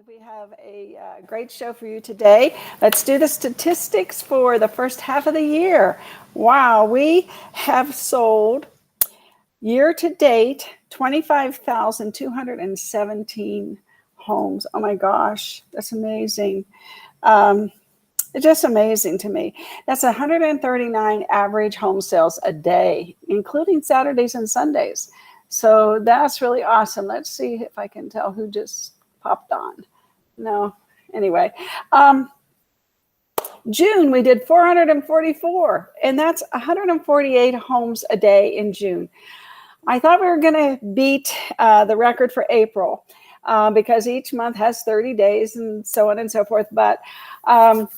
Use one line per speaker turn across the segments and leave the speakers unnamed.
We have a great show for you today. Let's do the statistics for the first half of the year. Wow, we have sold year to date 25,217 homes. Oh my gosh, that's amazing. It's just amazing to me. That's 139 average home sales a day, including Saturdays and Sundays. So that's really awesome. Let's see if I can tell who just popped on. No, anyway. June, we did 444, and that's 148 homes a day in June. I thought we were going to beat the record for April because each month has 30 days and so on and so forth, but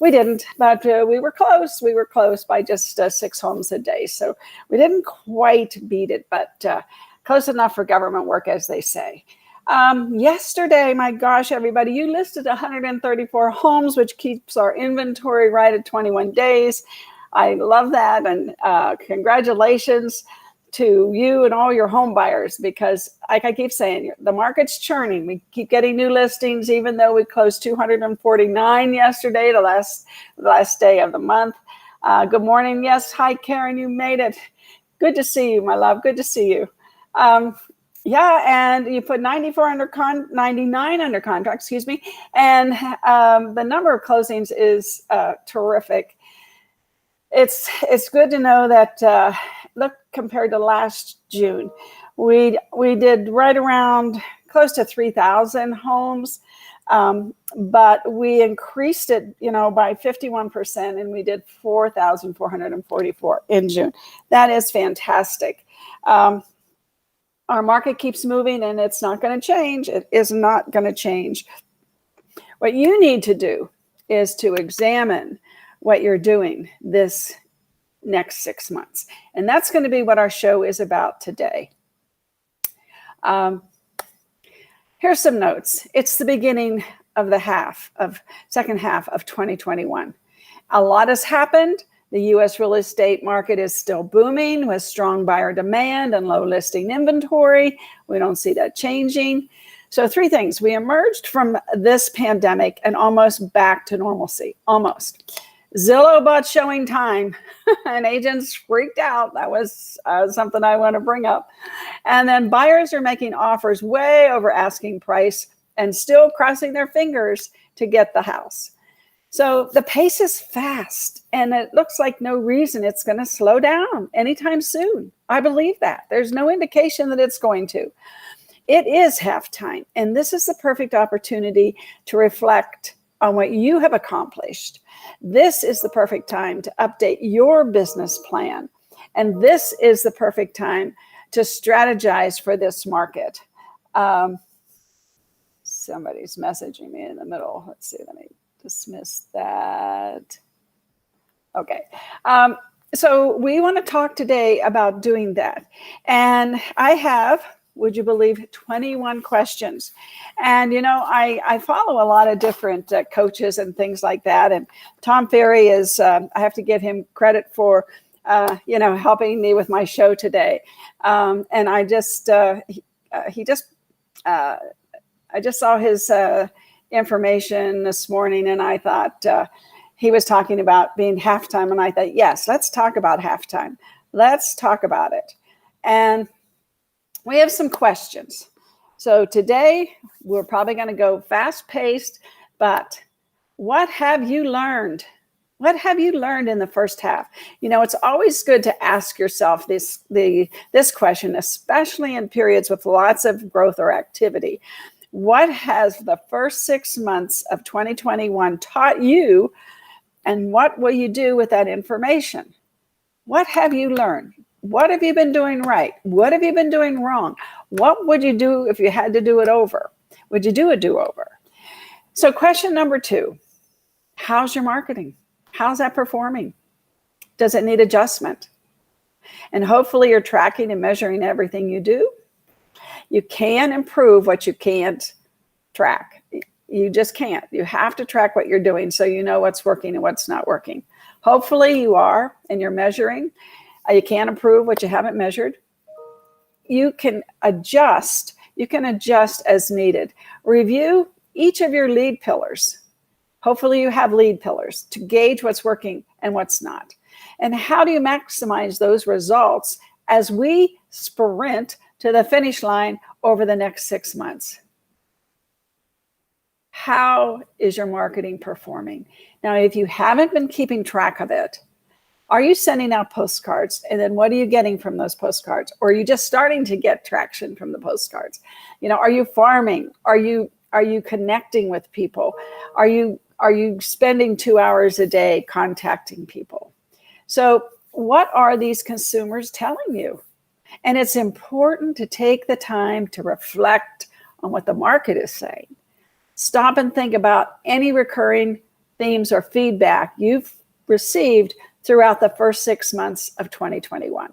we didn't. But we were close. We were close by just 6 homes a day. So we didn't quite beat it, but close enough for government work, as they say. Yesterday, my gosh, everybody, you listed 134 homes, which keeps our inventory right at 21 days. I love that. And congratulations to you and all your home buyers, because like I keep saying, the market's churning. We keep getting new listings, even though we closed 249 yesterday, the last day of the month. Good morning. Yes. Hi, Karen. You made it. Good to see you, my love. Good to see you. Yeah, and you put 99 under contract, excuse me. And the number of closings is terrific. It's good to know that, look, compared to last June, we did right around close to 3,000 homes, but we increased it, by 51%, and we did 4,444 in June. That is fantastic. Our market keeps moving, and it's not going to change. It is not going to change. What you need to do is to examine what you're doing this next 6 months. And that's going to be what our show is about today. Here's some notes. It's the beginning of the second half of 2021. A lot has happened. The U.S. real estate market is still booming with strong buyer demand and low listing inventory. We don't see that changing. So 3 things. We emerged from this pandemic and almost back to normalcy, almost. Zillow bought showing time and agents freaked out. That was something I want to bring up. And then buyers are making offers way over asking price and still crossing their fingers to get the house. So the pace is fast, and it looks like no reason it's going to slow down anytime soon. I believe that. There's no indication that it's going to. It is halftime, and this is the perfect opportunity to reflect on what you have accomplished. This is the perfect time to update your business plan, and this is the perfect time to strategize for this market. Somebody's messaging me in the middle. Let's see, let me dismiss that. Okay. So we want to talk today about doing that. And I have, would you believe, 21 questions. And, I follow a lot of different coaches and things like that. And Tom Ferry is, I have to give him credit for, helping me with my show today. And I just saw his information this morning, and I thought he was talking about being halftime, and I thought, yes, let's talk about halftime. Let's talk about it. And we have some questions. So today we're probably going to go fast-paced, but what have you learned? What have you learned in the first half? It's always good to ask yourself this question, especially in periods with lots of growth or activity. What has the first 6 months of 2021 taught you, and what will you do with that information? What have you learned? What have you been doing right? What have you been doing wrong? What would you do if you had to do it over? Would you do a do-over? So question number 2, how's your marketing? How's that performing? Does it need adjustment? And hopefully you're tracking and measuring everything you do. You can improve what you can't track. You just can't. You have to track what you're doing so you know what's working and what's not working. Hopefully you are, and you're measuring. You can't improve what you haven't measured. You can adjust. You can adjust as needed. Review each of your lead pillars. Hopefully you have lead pillars to gauge what's working and what's not. And how do you maximize those results as we sprint to the finish line over the next 6 months? How is your marketing performing? Now, if you haven't been keeping track of it, are you sending out postcards? And then what are you getting from those postcards? Or are you just starting to get traction from the postcards? Are you farming? Are you connecting with people? Are you spending 2 hours a day contacting people? So what are these consumers telling you? And it's important to take the time to reflect on what the market is saying. Stop and think about any recurring themes or feedback you've received throughout the first 6 months of 2021.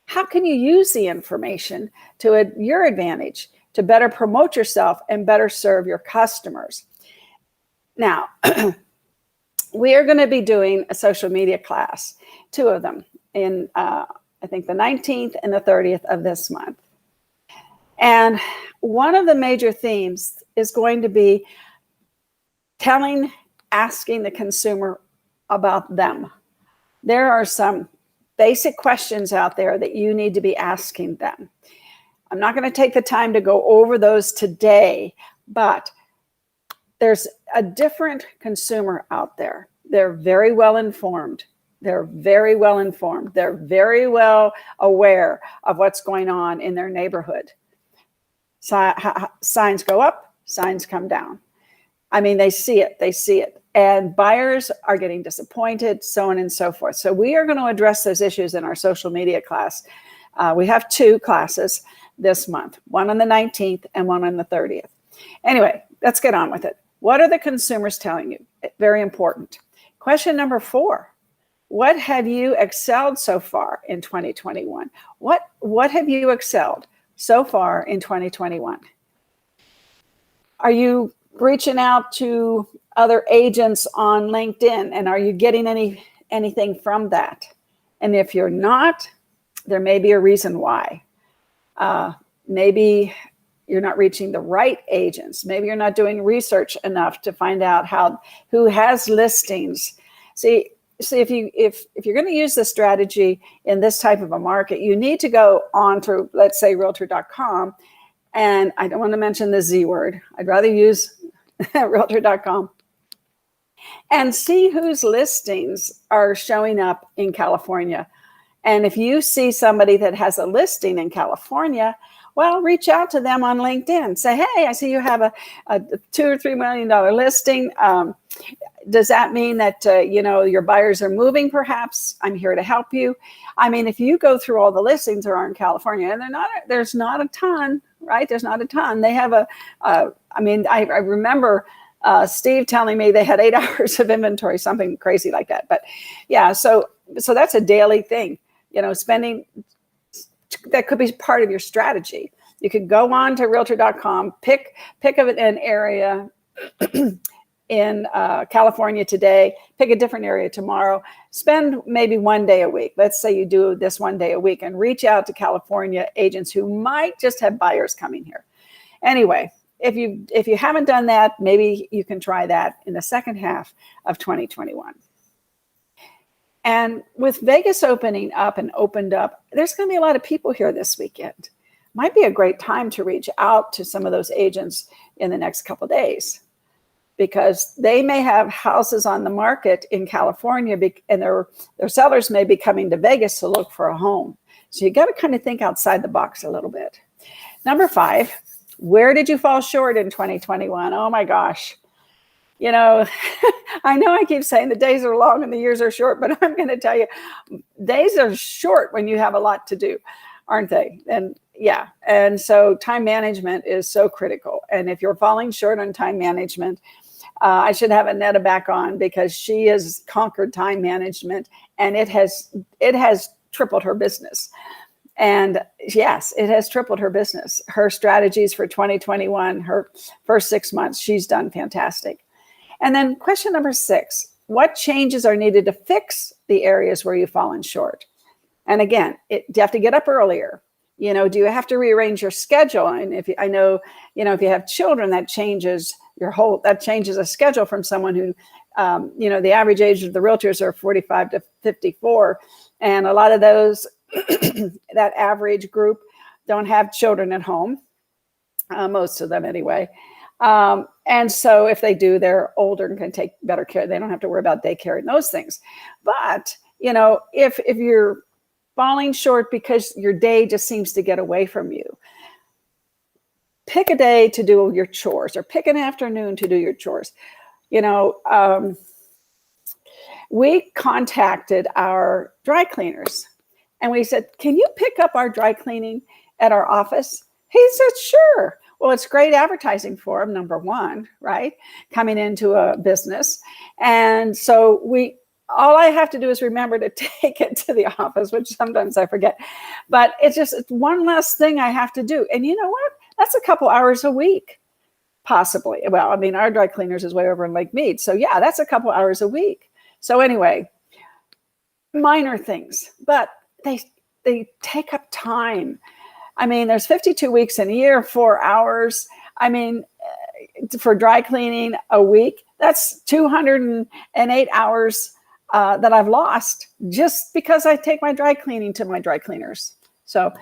How can you use the information to your advantage to better promote yourself and better serve your customers? Now, we are going to be doing a social media class, 2 of them, in I think the 19th and the 30th of this month. And one of the major themes is going to be asking the consumer about them. There are some basic questions out there that you need to be asking them. I'm not going to take the time to go over those today, but there's a different consumer out there. They're very well informed. They're very well informed. They're very well aware of what's going on in their neighborhood. Signs go up, signs come down. I mean, they see it. And buyers are getting disappointed, so on and so forth. So we are going to address those issues in our social media class. We have 2 classes this month, one on the 19th and one on the 30th. Anyway, let's get on with it. What are the consumers telling you? Very important. Question number 4. What have you excelled so far in 2021? What have you excelled so far in 2021? Are you reaching out to other agents on LinkedIn, and are you getting anything from that? And if you're not, there may be a reason why. Maybe you're not reaching the right agents. Maybe you're not doing research enough to find out who has listings. See, if you're going to use this strategy in this type of a market, you need to go on to, let's say, realtor.com. And I don't want to mention the Z word. I'd rather use realtor.com and see whose listings are showing up in California. And if you see somebody that has a listing in California, well, reach out to them on LinkedIn. Say, hey, I see you have a $2 or $3 million listing. Does that mean that, your buyers are moving perhaps? I'm here to help you. I mean, if you go through all the listings that are in California, and there's not a ton, right? There's not a ton. They have I remember Steve telling me they had 8 hours of inventory, something crazy like that. But yeah, so that's a daily thing, spending. That could be part of your strategy. You could go on to realtor.com, pick an area in California today, pick a different area tomorrow, spend maybe 1 day a week. Let's say you do this 1 day a week and reach out to California agents who might just have buyers coming here. Anyway, if you haven't done that, maybe you can try that in the second half of 2021. And with Vegas opening up and opened up, there's going to be a lot of people here this weekend. Might be a great time to reach out to some of those agents in the next couple of days, because they may have houses on the market in California and their sellers may be coming to Vegas to look for a home. So you got to kind of think outside the box a little bit. Number 5, where did you fall short in 2021? Oh my gosh. I know I keep saying the days are long and the years are short, but I'm going to tell you, days are short when you have a lot to do, aren't they? And yeah. And so time management is so critical. And if you're falling short on time management, I should have Annetta back on, because she has conquered time management and it has tripled her business. And yes, it has tripled her business. Her strategies for 2021, her first 6 months, she's done fantastic. And then question number 6, what changes are needed to fix the areas where you've fallen short? And again, do you have to get up earlier? Do you have to rearrange your schedule? And if you have children, that changes that changes a schedule from someone who, the average age of the realtors are 45 to 54. And a lot of those, that average group don't have children at home, most of them anyway. And so if they do, they're older and can take better care. They don't have to worry about daycare and those things. But, if you're falling short because your day just seems to get away from you, pick a day to do your chores or pick an afternoon to do your chores. We contacted our dry cleaners and we said, can you pick up our dry cleaning at our office? He said, sure. Well, it's great advertising for them, number one, right? Coming into a business. And so all I have to do is remember to take it to the office, which sometimes I forget. But it's one less thing I have to do. And you know what? That's a couple hours a week, possibly. Well, I mean, our dry cleaners is way over in Lake Mead. So yeah, that's a couple hours a week. So anyway, minor things, but they take up time. I mean, there's 52 weeks in a year, 4 hours. I mean, for dry cleaning a week, that's 208 hours that I've lost just because I take my dry cleaning to my dry cleaners. So,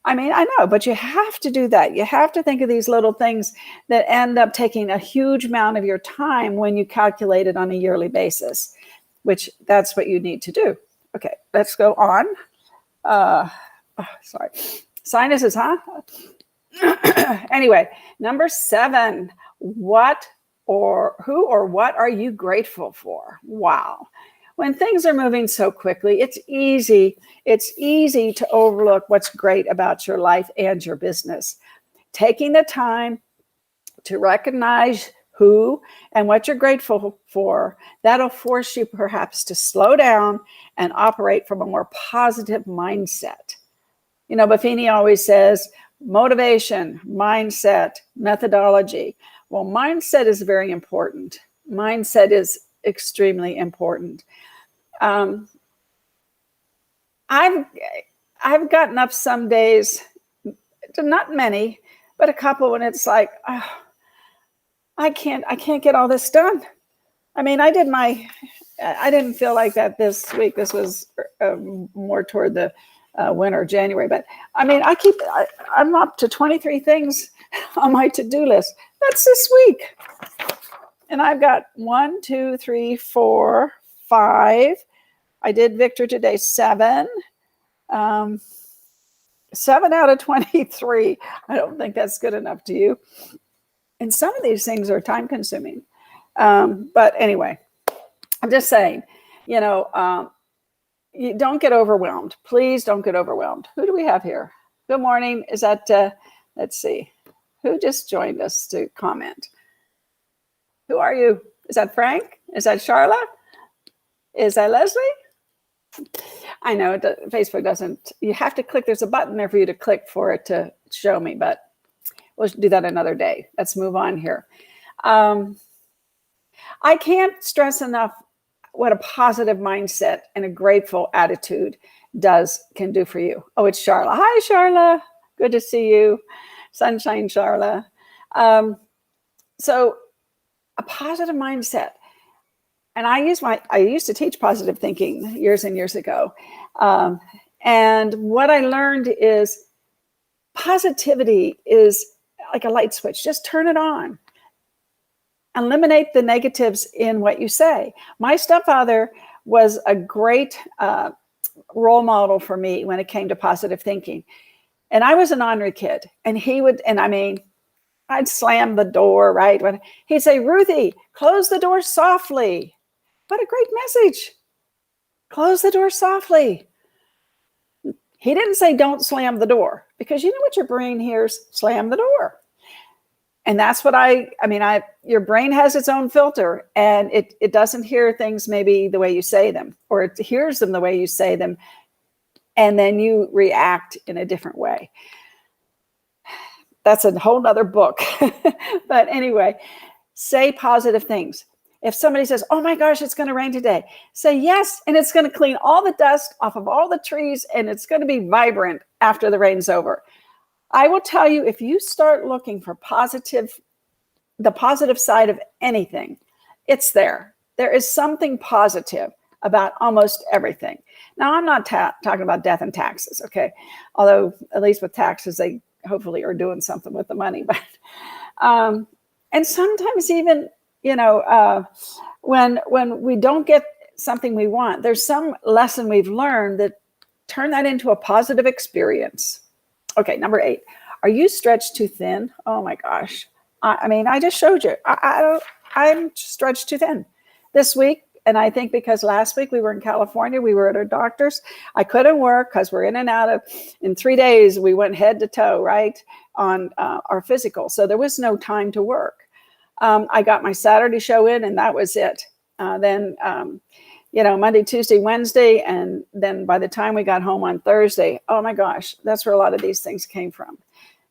I mean, I know, but you have to do that. You have to think of these little things that end up taking a huge amount of your time when you calculate it on a yearly basis, which that's what you need to do. Okay, let's go on. Sorry. Sinuses, huh? Anyway, number 7, who or what are you grateful for? Wow. When things are moving so quickly, it's easy to overlook what's great about your life and your business. Taking the time to recognize who and what you're grateful for, that'll force you perhaps to slow down and operate from a more positive mindset. Buffini always says motivation, mindset, methodology. Well, mindset is very important. Mindset is extremely important. I've gotten up some days, not many, but a couple, when it's like, oh, I can't get all this done. I mean, I didn't feel like that this week. This was more toward the winter, January. But I mean, I'm up to 23 things on my to-do list. That's this week. And I've got 1, 2, 3, 4, 5. I did Victor today, 7. 7 out of 23. I don't think that's good enough to you. And some of these things are time consuming. But anyway, I'm just saying, you don't get overwhelmed. Please don't get overwhelmed. Who do we have here? Good morning. Is that, let's see, who just joined us to comment? Who are you? Is that Frank? Is that Charla? Is that Leslie? I know Facebook doesn't, you have to click, there's a button there for you to click for it to show me, but we'll do that another day. Let's move on here. I can't stress enough what a positive mindset and a grateful attitude can do for you. Oh, it's Charla. Hi, Charla. Good to see you. Sunshine, Charla. So a positive mindset. And I used to teach positive thinking years and years ago. And what I learned is positivity is like a light switch. Just turn it on. Eliminate the negatives in what you say. My stepfather was a great role model for me when it came to positive thinking. And I was an ornery kid. And I'd slam the door, right? When he'd say, Ruthie, close the door softly. What a great message. Close the door softly. He didn't say don't slam the door, because you know what your brain hears? Slam the door. And that's what your brain has its own filter, and it doesn't hear things maybe the way you say them, or it hears them the way you say them. And then you react in a different way. That's a whole nother book. But anyway, say positive things. If somebody says, oh my gosh, it's going to rain today, say yes. And it's going to clean all the dust off of all the trees, and it's going to be vibrant after the rain's over. I will tell you, if you start looking for positive the positive side of anything, it's there. There is something positive about almost everything. Now, I'm not talking about death and taxes, okay? Although at least with taxes, they hopefully are doing something with the money. But and sometimes even, when we don't get something we want, there's some lesson we've learned that turn that into a positive experience. Okay, number 8. Are you stretched too thin? Oh my gosh. I mean, I just showed you. I'm stretched too thin this week. And I think because last week we were in California, we were at our doctor's. I couldn't work because we're in and out of, in 3 days, we went head to toe, right, on our physical. So there was no time to work. I got my Saturday show in and that was it. Then Monday, Tuesday, Wednesday. And then by the time we got home on Thursday, oh my gosh, that's where a lot of these things came from.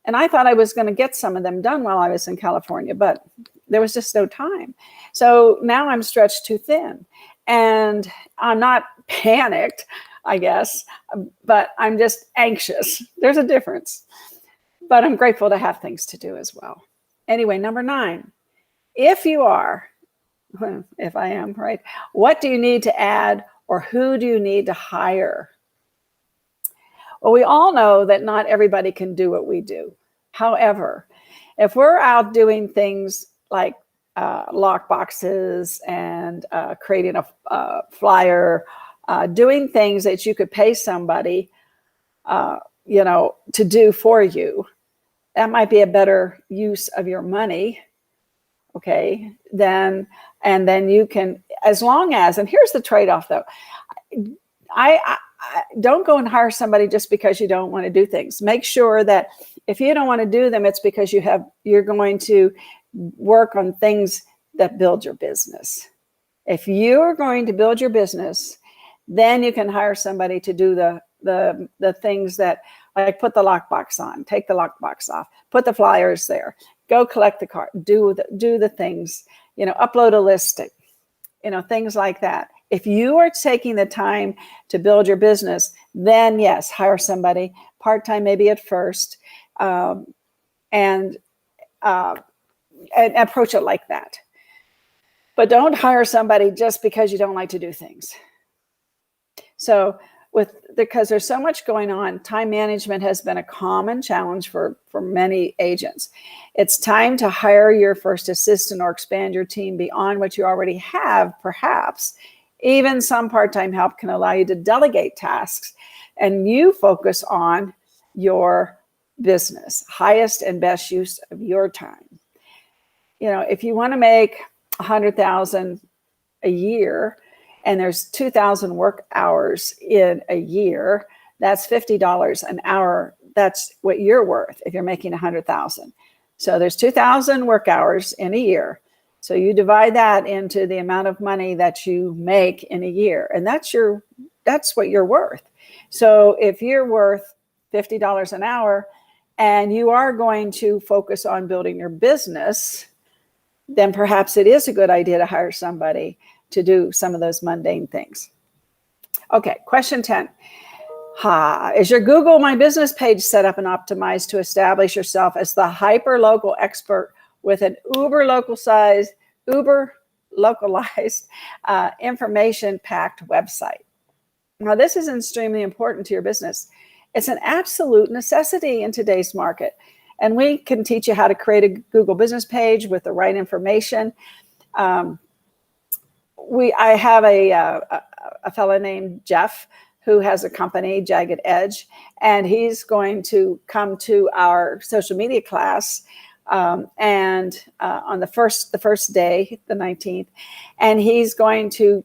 And I thought I was going to get some of them done while I was in California, but there was just no time. So now I'm stretched too thin. And I'm not panicked, I guess, but I'm just anxious. There's a difference. But I'm grateful to have things to do as well. Anyway, number 9, if you are, if I am, right, what do you need to add or who do you need to hire? Well, we all know that not everybody can do what we do. However, if we're out doing things like lock boxes and creating a flyer, doing things that you could pay somebody, to do for you, that might be a better use of your money. Okay, and then you can, as long as, and here's the trade-off though, I don't go and hire somebody just because you don't want to do things. Make sure that if you don't want to do them, it's because you're going to work on things that build your business. If you are going to build your business, then you can hire somebody to do the things that, like, put the lockbox on, take the lockbox off, put the flyers there, go collect the card, do the things, upload a listing, things like that. If you are taking the time to build your business, then yes, hire somebody part-time, maybe at first, and approach it like that. But don't hire somebody just because you don't like to do things. So because there's so much going on, time management has been a common challenge for many agents. It's time to hire your first assistant or expand your team beyond what you already have, perhaps. Even some part-time help can allow you to delegate tasks and you focus on your business, highest and best use of your time. If you want to make $100,000 a year and there's 2,000 work hours in a year, that's $50 an hour. That's what you're worth if you're making 100,000. So there's 2,000 work hours in a year. So you divide that into the amount of money that you make in a year, and that's what you're worth. So if you're worth $50 an hour and you are going to focus on building your business, then perhaps it is a good idea to hire somebody to do some of those mundane things. Okay, question 10. Is your Google My Business page set up and optimized to establish yourself as the hyper-local expert with an uber localized, information-packed website? Now, this is extremely important to your business. It's an absolute necessity in today's market. And we can teach you how to create a Google business page with the right information. I have a fellow named Jeff who has a company, Jagged Edge, and he's going to come to our social media class and on the first day, the 19th, and he's going to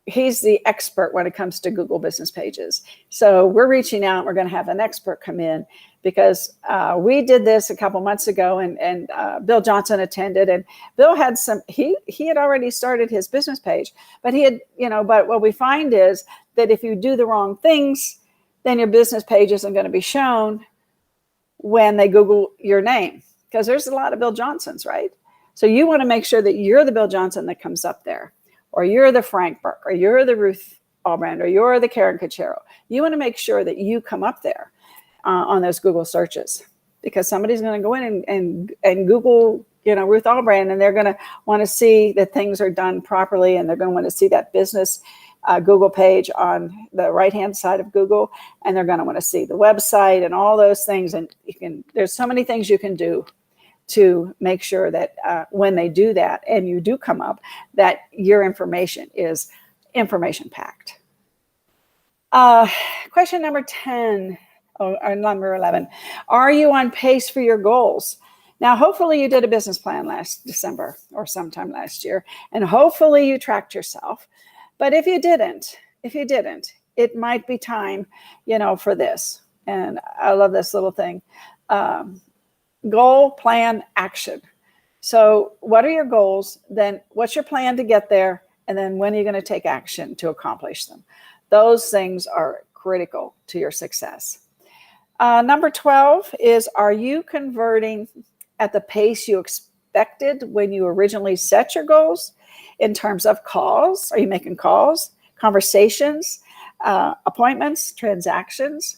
he's the expert when it comes to Google business pages. So we're reaching out. We're going to have an expert come in because we did this a couple months ago, and Bill Johnson attended, and Bill had he had already started his business page, but but what we find is that if you do the wrong things, then your business page isn't going to be shown when they Google your name, because there's a lot of Bill Johnsons, right? So you want to make sure that you're the Bill Johnson that comes up there, or you're the Frank Burke, or you're the Ruth Allbrand, or you're the Karen Cachero. You want to make sure that you come up there on those Google searches, because somebody's going to go in and Google Ruth Allbrand, and they're going to want to see that things are done properly, and they're going to want to see that business Google page on the right-hand side of Google, and they're going to want to see the website and all those things. And there's so many things you can do to make sure that when they do that, and you do come up, that your information is information packed. Question number 10, or number 11. Are you on pace for your goals? Now, hopefully you did a business plan last December or sometime last year, and hopefully you tracked yourself. But if you didn't, it might be time, for this. And I love this little thing. Goal, plan, action. So what are your goals? Then what's your plan to get there? And then when are you going to take action to accomplish them? Those things are critical to your success. Number 12 is, are you converting at the pace you expected when you originally set your goals in terms of calls? Are you making calls, conversations, appointments, transactions?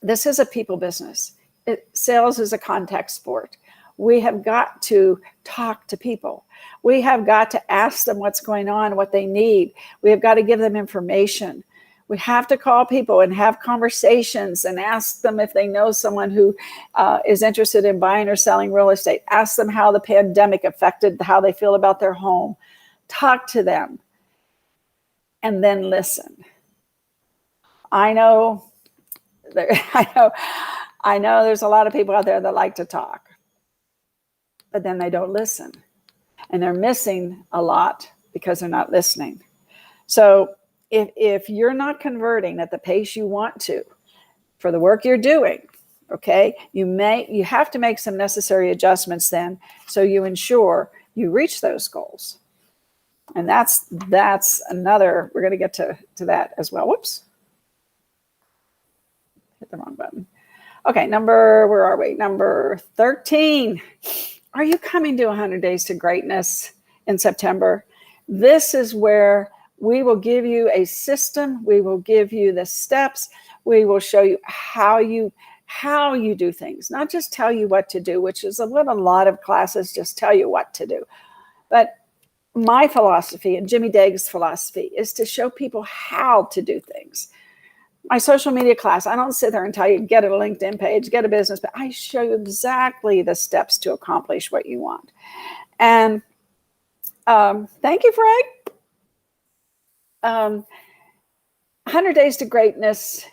This is a people business. Sales is a contact sport. We have got to talk to people. We have got to ask them what's going on, what they need. We have got to give them information. We have to call people and have conversations and ask them if they know someone who is interested in buying or selling real estate. Ask them how the pandemic affected how they feel about their home. Talk to them and then listen. I know there's a lot of people out there that like to talk, but then they don't listen. And they're missing a lot because they're not listening. So if you're not converting at the pace you want to for the work you're doing, okay, you have to make some necessary adjustments then, so you ensure you reach those goals. And that's another, we're going to get to that as well. Whoops. Hit the wrong button. Okay, where are we? Number 13. Are you coming to 100 Days to Greatness in September? This is where we will give you a system. We will give you the steps. We will show you how you do things, not just tell you what to do, which is what a lot of classes just tell you what to do. But my philosophy and Jimmy Dagg's philosophy is to show people how to do things. My social media class, I don't sit there and tell you, get a LinkedIn page, get a business, but I show you exactly the steps to accomplish what you want. And thank you, Frank. 100 Days to Greatness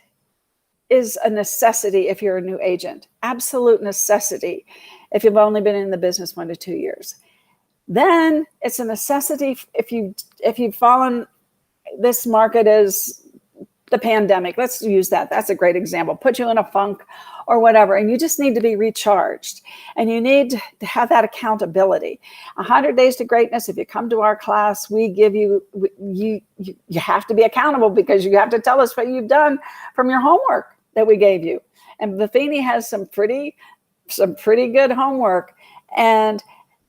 is a necessity if you're a new agent. Absolute necessity if you've only been in the business 1 to 2 years. Then it's a necessity if you've fallen, this market is the pandemic. Let's use that. That's a great example. Put you in a funk or whatever, and you just need to be recharged. And you need to have that accountability. 100 Days to Greatness, if you come to our class, we give you have to be accountable, because you have to tell us what you've done from your homework that we gave you. And Buffini has some pretty good homework. And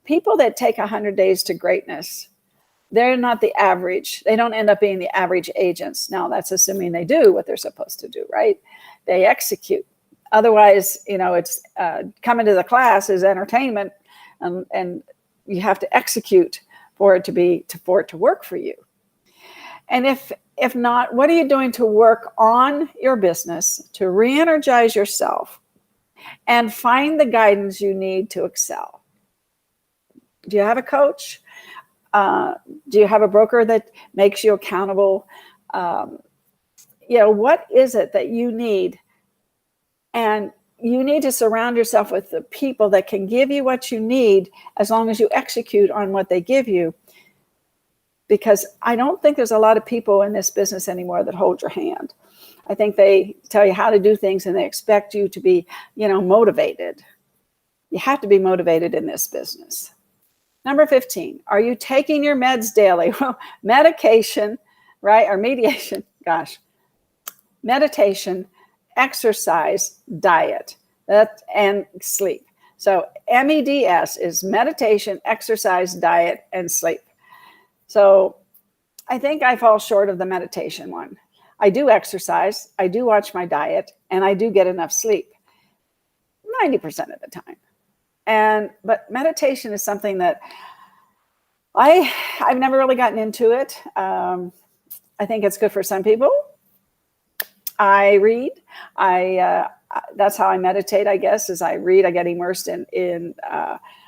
people that take 100 Days to Greatness, they're not the average. They don't end up being the average agents. Now, that's assuming they do what they're supposed to do, right? They execute. Otherwise, it's coming to the class is entertainment, and you have to execute for it to work for you. And if not, what are you doing to work on your business, to re-energize yourself and find the guidance you need to excel? Do you have a coach? Do you have a broker that makes you accountable? What is it that you need? And you need to surround yourself with the people that can give you what you need, as long as you execute on what they give you. Because I don't think there's a lot of people in this business anymore that hold your hand. I think they tell you how to do things, and they expect you to be, motivated. You have to be motivated in this business. Number 15, are you taking your meds daily? Well, medication, right? Or mediation, meditation, exercise, diet, and sleep. So MEDS is meditation, exercise, diet, and sleep. So I think I fall short of the meditation one. I do exercise, I do watch my diet, and I do get enough sleep 90% of the time. But meditation is something that I've never really gotten into it. I think it's good for some people. I read. That's how I meditate, I guess, is I read. I get immersed in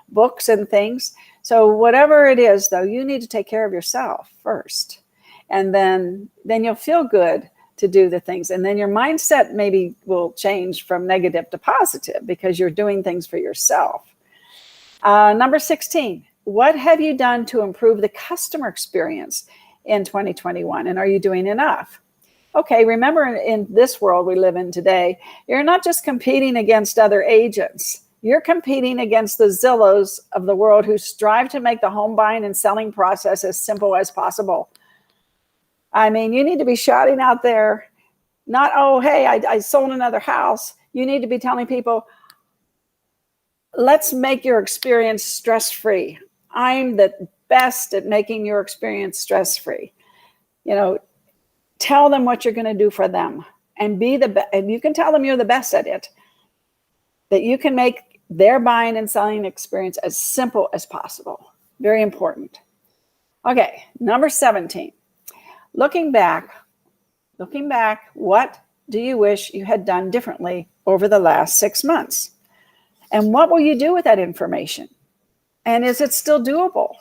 books and things. So whatever it is, though, you need to take care of yourself first, and then you'll feel good to do the things, and then your mindset maybe will change from negative to positive because you're doing things for yourself. Number 16, what have you done to improve the customer experience in 2021, and are you doing enough? Okay, remember in this world we live in today, you're not just competing against other agents. You're competing against the Zillows of the world who strive to make the home buying and selling process as simple as possible. I mean, you need to be shouting out there, not, oh, hey, I sold another house. You need to be telling people, let's make your experience stress-free. I'm the best at making your experience stress-free. Tell them what you're going to do for them, and and you can tell them you're the best at it, that you can make their buying and selling experience as simple as possible. Very important. Okay, number 17. Looking back, what do you wish you had done differently over the last 6 months? And what will you do with that information? And is it still doable?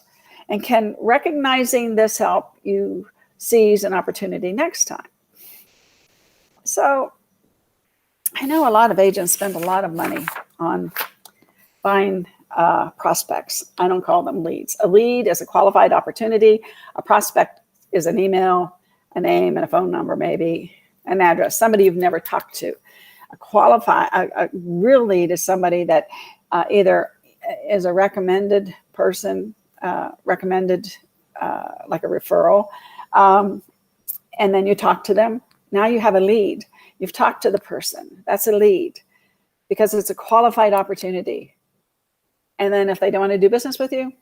And can recognizing this help you seize an opportunity next time? So I know a lot of agents spend a lot of money on buying prospects. I don't call them leads. A lead is a qualified opportunity. A prospect is an email, a name, and a phone number, maybe an address, somebody you've never talked to. A real lead is somebody that either is a recommended person, like a referral, and then you talk to them. Now you have a lead. You've talked to the person. That's a lead because it's a qualified opportunity. And then if they don't want to do business with you,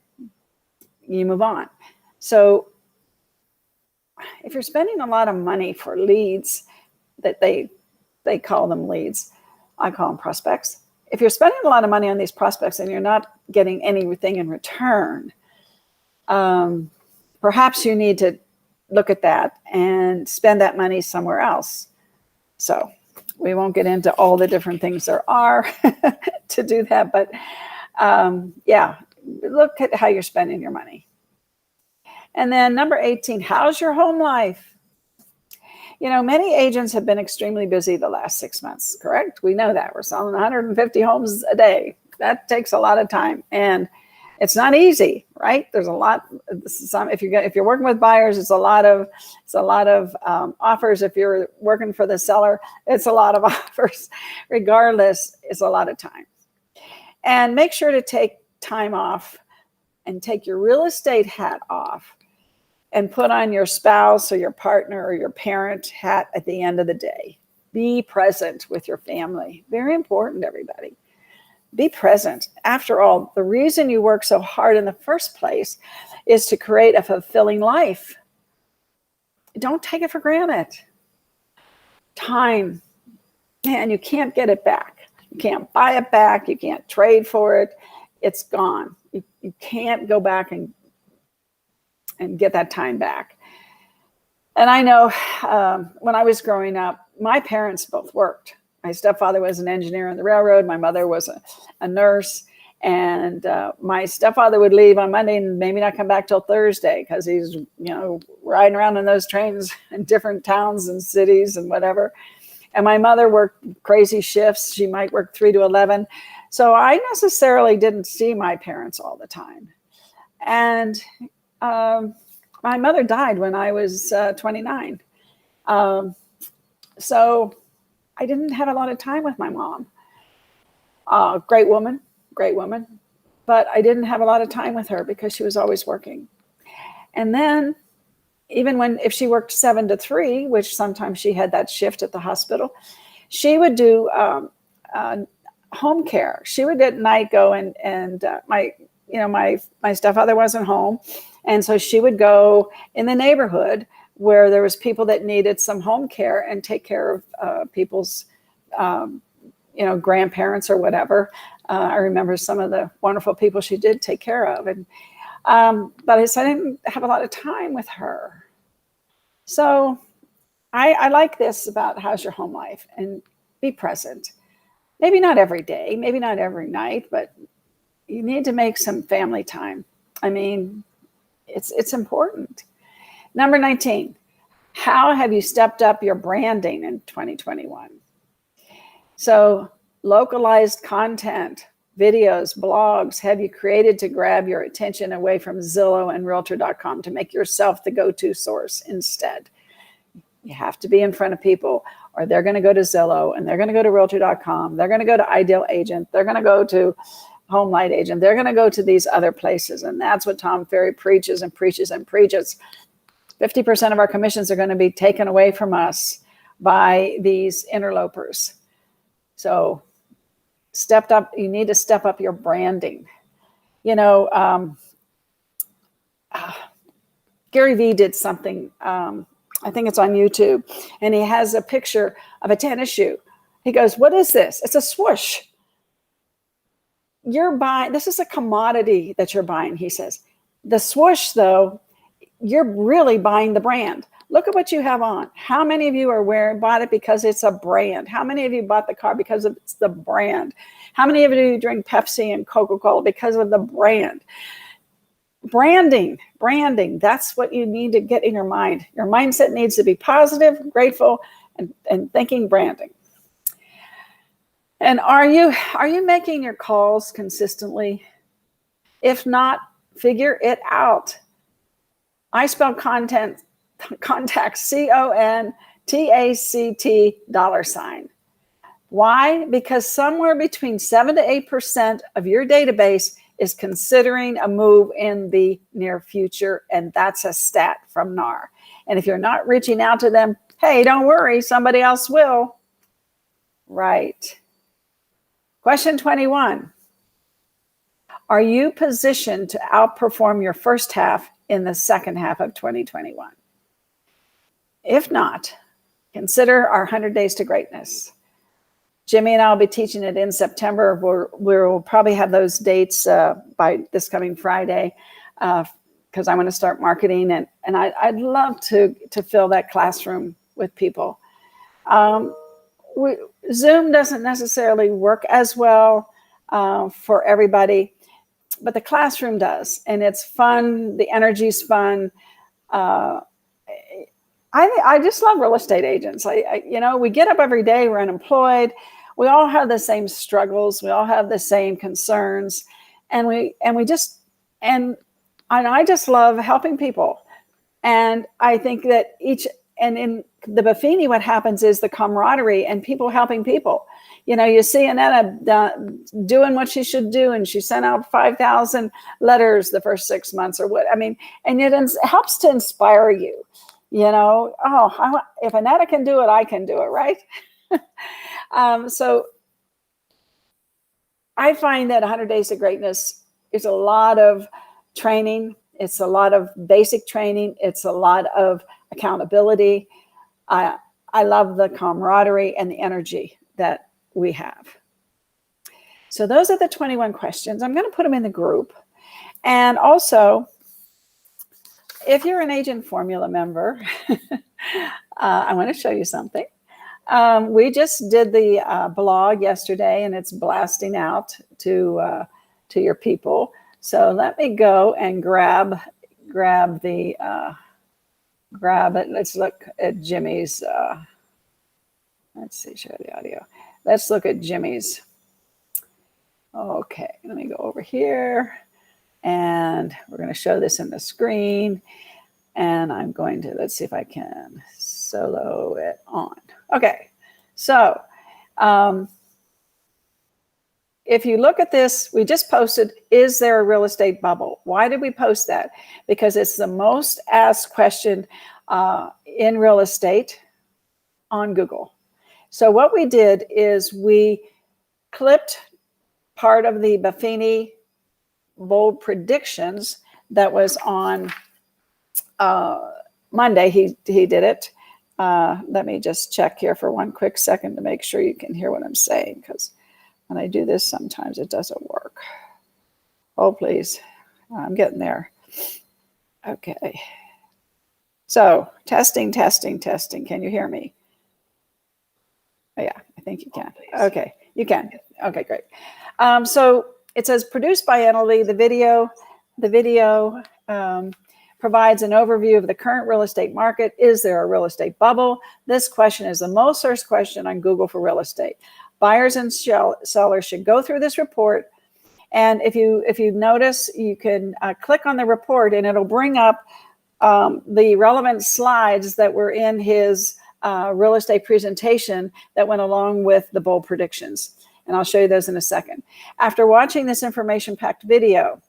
you move on. So if you're spending a lot of money for leads, that they call them leads, I call them prospects. If you're spending a lot of money on these prospects and you're not getting anything in return, perhaps you need to look at that and spend that money somewhere else. So we won't get into all the different things there are to do that, but yeah, look at how you're spending your money. And then number 18, how's your home life? Many agents have been extremely busy the last 6 months, correct? We know that. We're selling 150 homes a day. That takes a lot of time, and it's not easy, right? There's a lot. If you're working with buyers, it's a lot of offers. If you're working for the seller, it's a lot of offers. Regardless, it's a lot of time. And make sure to take time off and take your real estate hat off and put on your spouse or your partner or your parent hat at the end of the day. Be present with your family. Very important, everybody. Be present. After all, the reason you work so hard in the first place is to create a fulfilling life. Don't take it for granted. Time, man, you can't get it back. You can't buy it back. You can't trade for it. It's gone. You can't go back and get that time back. And I know when I was growing up, my parents both worked. My stepfather was an engineer on the railroad. My mother was a nurse. And my stepfather would leave on Monday and maybe not come back till Thursday because he's, riding around in those trains in different towns and cities and whatever. And my mother worked crazy shifts. She might work 3 to 11. So I necessarily didn't see my parents all the time. And my mother died when I was 29. So I didn't have a lot of time with my mom. Great woman. But I didn't have a lot of time with her because she was always working. And then even if she worked 7 to 3, which sometimes she had that shift at the hospital, she would do home care. She would at night go and my stepfather wasn't home. And so she would go in the neighborhood where there was people that needed some home care and take care of people's, grandparents or whatever I remember some of the wonderful people she did take care of. And but I didn't have a lot of time with her. So I like this about how's your home life, and be present. Maybe not every day, maybe not every night, but you need to make some family time. I mean, it's important. Number 19, how have you stepped up your branding in 2021? So localized content, videos, blogs have you created to grab your attention away from Zillow and Realtor.com to make yourself the go-to source instead? You have to be in front of people, or they're going to go to Zillow, and they're going to go to Realtor.com. They're going to go to Ideal Agent. They're going to go to Home Light Agent. They're going to go to these other places. And that's what Tom Ferry preaches and preaches and preaches. 50% of our commissions are going to be taken away from us by these interlopers. So you need to step up your branding. You know, Gary Vee did something, I think it's on YouTube, and he has a picture of a tennis shoe. He goes, what is this? It's a swoosh. You're buying, this is a commodity that you're buying, he says. The swoosh, though, you're really buying the brand. Look at what you have on. How many of you are bought it because it's a brand? How many of you bought the car because it's the brand? How many of you drink Pepsi and Coca-Cola because of the brand? Branding, that's what you need to get in your mind. Your mindset needs to be positive, grateful, and thinking branding. And are you making your calls consistently? If not, figure it out. I spell contact $CONTACT$. Why? Because somewhere between 7 to 8% of your database is considering a move in the near future, and that's a stat from NAR. And if you're not reaching out to them, hey, don't worry, somebody else will. Right. Question 21. Are you positioned to outperform your first half in the second half of 2021? If not, consider our 100 Days to Greatness. Jimmy and I will be teaching it in September. We'll probably have those dates by this coming Friday, because I want to start marketing, and I'd love to fill that classroom with people. Zoom doesn't necessarily work as well for everybody, but the classroom does, and it's fun. The energy's fun. I just love real estate agents. We get up every day. We're unemployed. We all have the same struggles. We all have the same concerns, and I just love helping people. And I think that in the Buffini, what happens is the camaraderie and people helping people. You see Annetta doing what she should do, and she sent out 5,000 letters the first 6 months or what. And it helps to inspire you. If Annetta can do it, I can do it, right? So I find that 100 Days to Greatness is a lot of training. It's a lot of basic training. It's a lot of accountability. I love the camaraderie and the energy that we have. So those are the 21 questions. I'm going to put them in the group. And also, if you're an Agent Formula member, I want to show you something. We just did the blog yesterday, and it's blasting out to your people. So let me go and grab it. Let's look at Jimmy's. Let's see, share the audio. Let's look at Jimmy's. Okay, let me go over here, and we're going to show this in the screen. And I'm going to, let's see if I can solo it on. Okay, so if you look at this, we just posted, is there a real estate bubble? Why did we post that? Because it's the most asked question in real estate on Google. So what we did is we clipped part of the Buffini bold predictions that was on Monday. He did it. Let me just check here for one quick second to make sure you can hear what I'm saying, because When I do this, sometimes it doesn't work. Oh, please. I'm getting there. Okay. So testing. Can you hear me? Oh, yeah, I think you can. Okay, you can. Okay, great. So it says produced by Annalee. The video provides an overview of the current real estate market. Is there a real estate bubble? This question is the most searched question on Google for real estate. Buyers and sellers should go through this report. And if you notice, you can click on the report and it'll bring up the relevant slides that were in his real estate presentation that went along with the bold predictions. And I'll show you those in a second. After watching this information-packed video,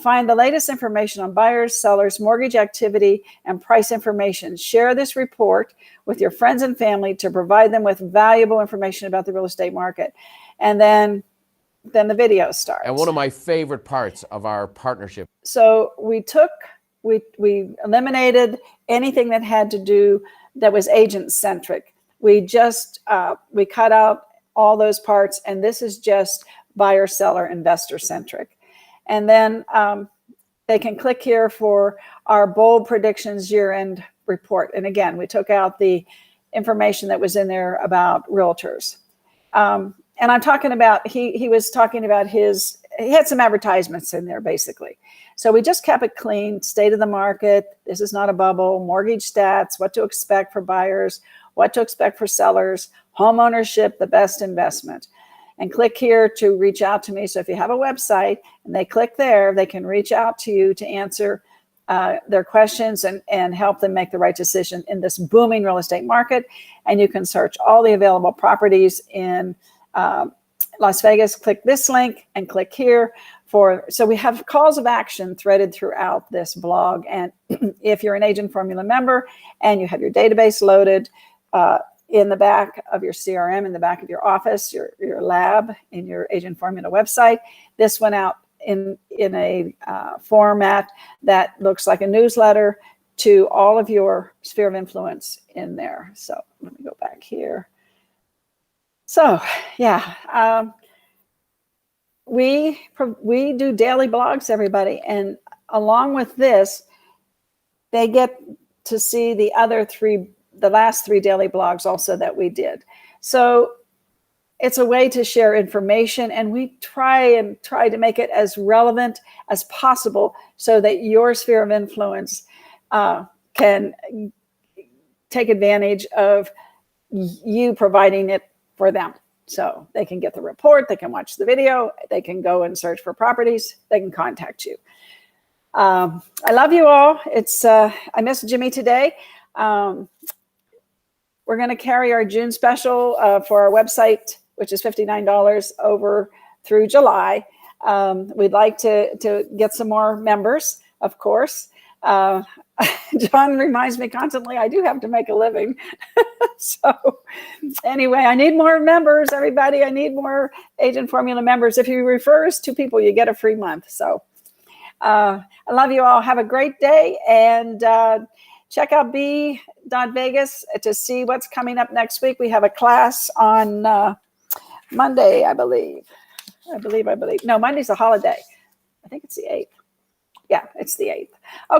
find the latest information on buyers, sellers, mortgage activity, and price information. Share this report with your friends and family to provide them with valuable information about the real estate market. And then the video starts.
And one of my favorite parts of our partnership.
So we eliminated anything that had to do that was agent centric. We cut out all those parts, and this is just buyer, seller, investor centric. And then they can click here for our bold predictions year-end report. And again, we took out the information that was in there about realtors. And I'm talking about, he was talking about he had some advertisements in there basically. So we just kept it clean, state of the market, this is not a bubble, mortgage stats, what to expect for buyers, what to expect for sellers, home ownership, the best investment. And click here to reach out to me. So if you have a website and they click there, they can reach out to you to answer their questions and help them make the right decision in this booming real estate market. And you can search all the available properties in Las Vegas. Click this link and click here so we have calls of action threaded throughout this blog. And if you're an Agent Formula member and you have your database loaded in the back of your CRM, in the back of your office, your lab, in your Agent Formula website, this went out in a format that looks like a newsletter to all of your sphere of influence in there. So let me go back here. So yeah, we do daily blogs, everybody, and along with this, they get to see the last three daily blogs also that we did. So it's a way to share information, and we try to make it as relevant as possible so that your sphere of influence can take advantage of you providing it for them. So they can get the report, they can watch the video, they can go and search for properties, they can contact you. I love you all. I missed Jimmy today. We're going to carry our June special for our website, which is $59 over through July. We'd like to get some more members, of course. John reminds me constantly, I do have to make a living. So anyway, I need more members, everybody. I need more Agent Formula members. If you refer us to people, you get a free month. So I love you all. Have a great day. And check out B.Vegas to see what's coming up next week. We have a class on Monday, I believe. No, Monday's a holiday. I think it's the 8th. Yeah, it's the 8th. Okay.